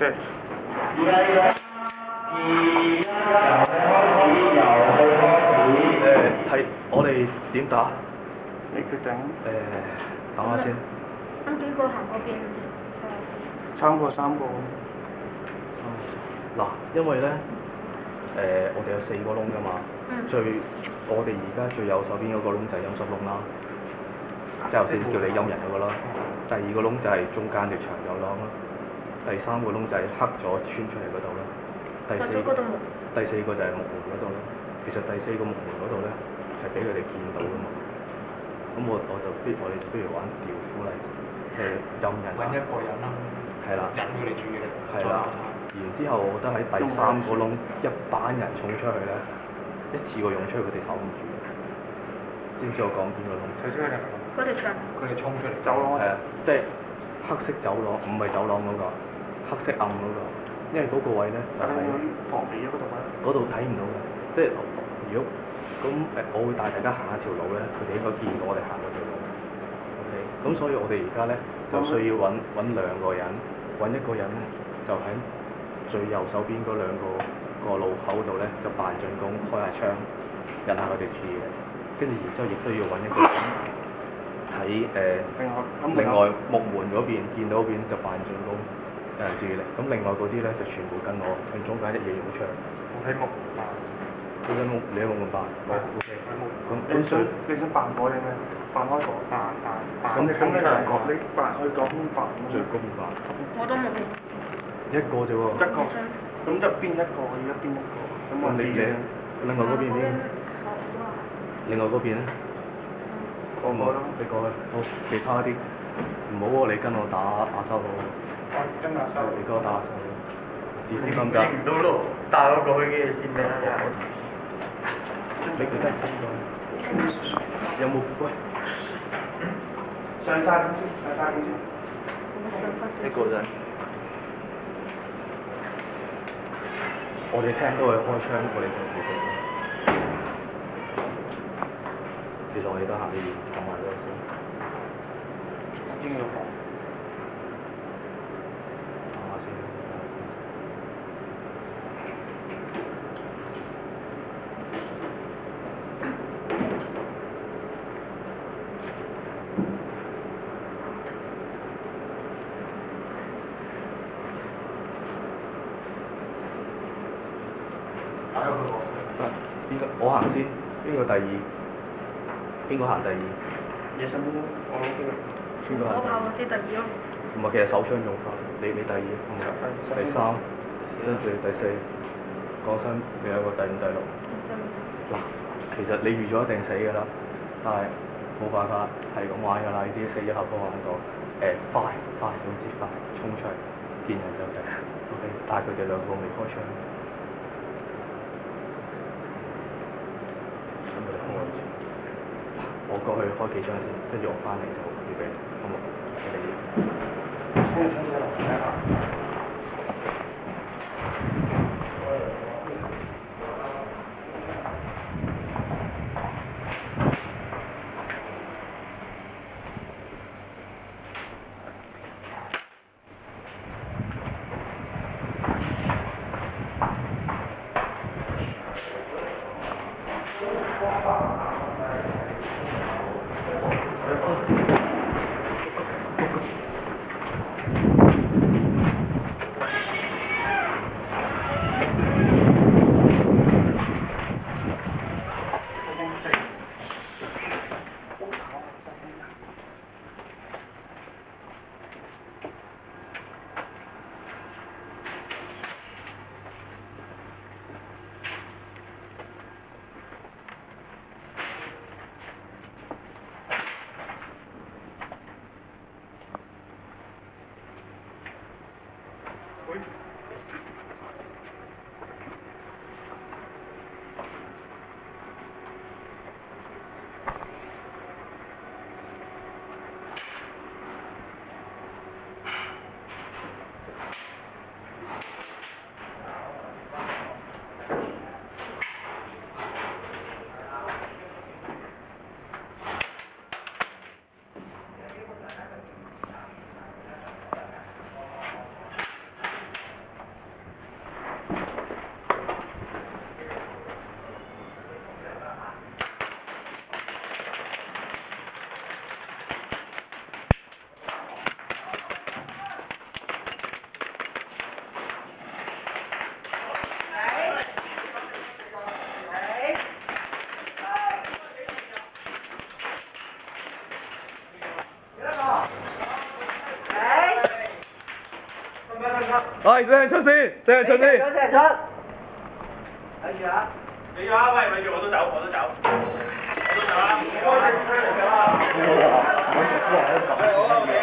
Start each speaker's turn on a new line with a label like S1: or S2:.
S1: OK。
S2: 睇我哋點打？
S1: 你決定。
S2: 等下先。
S3: 咁幾個行嗰邊？
S1: 三個。
S2: 嗱，因為咧，我哋有4個窿㗎嘛。我哋而家最右手邊嗰個窿就係陰濕窿啦，即係頭先叫你陰人嗰個啦。第2個窿就係中間條長有窿啦。第3個窿就係黑咗穿出嚟嗰度啦。第4個就係木門嗰度啦。其實第4個木門嗰度咧係俾佢哋見到㗎嘛。咁我哋不如玩調虎嚟，陰人。
S4: 揾一個人啦。
S2: 係啦。
S4: 引佢哋注意力。
S2: 係啦。然之後，我覺得喺第3個窿一班人衝出去咧，一次過湧出去，佢哋守唔住。知唔知我講邊個窿？
S1: 頭先佢哋
S3: 嗰條牆。
S4: 佢哋衝出嚟。
S1: 走廊。
S2: 係啊，即係黑色走廊，唔係走廊嗰個，黑色暗嗰個。因為嗰個位咧就係
S1: 防備嗰度啊。
S2: 嗰度睇唔到嘅，即係如果咁我會帶大家行一條路咧，佢哋應該見到我哋行嗰條路。OK，咁所以我哋而家咧就需要揾2個人，揾一個人就喺最右手邊嗰2個路口度咧，就扮進攻，開下槍，引下佢哋注意力。跟住然之後，亦都要揾一個人喺另外木門嗰邊見到嗰邊就扮進攻，注意力。咁另外嗰啲咧就全部跟我向中間一嘢湧出嚟。
S1: 我喺木門。
S2: 你喺木門扮。OK。咁
S1: 你想扮嗰啲咩？扮開個扮。咁你咁你兩個，你扮去講扮。
S2: 最高扮。
S3: 我都冇。
S2: 一個啫喎。
S1: 一個。咁就邊一個？而家邊一個？咁我
S2: 你另外嗰邊邊？另外嗰邊咧？
S1: 個咯。
S2: 你過去。好，其他啲唔好喎，你跟我打手佬。
S1: 我跟阿手。
S2: 你跟我打手佬。自己咁㗎。
S4: 唔到路，帶我過去嘅先咩啊？
S2: 你記得先講。有冇喂？
S1: 上山先。
S2: 一個啫。我哋聽到佢開槍，我哋就冇做。其實我哋都行啲遠，講埋咗先。
S1: 應該要防。
S2: 講下先。邊個？我行先。邊個第2？邊個行第2？
S1: 野生邊我攞邊個？
S2: 邊個行第2？
S3: 我跑嗰啲第2咯。
S2: 唔係，其實手槍用法。你第2，第3，跟住第4。講真，你有個第5、第6。嗱，其實你預咗一定死㗎啦，但係冇辦法，係咁玩㗎啦。呢啲4一合都玩過。快，總之快，衝出嚟，見人就射。OK，但係佢哋2個未開槍。我過去開幾槍先，跟住我翻嚟就預備，好冇？我哋。喂，四人出先，四人出先。
S5: 有隻出，睇住啊！
S6: 你啊，喂，咪住我都走，我都走，我都走啦。
S1: 哇！
S6: 好啦，我哋啊，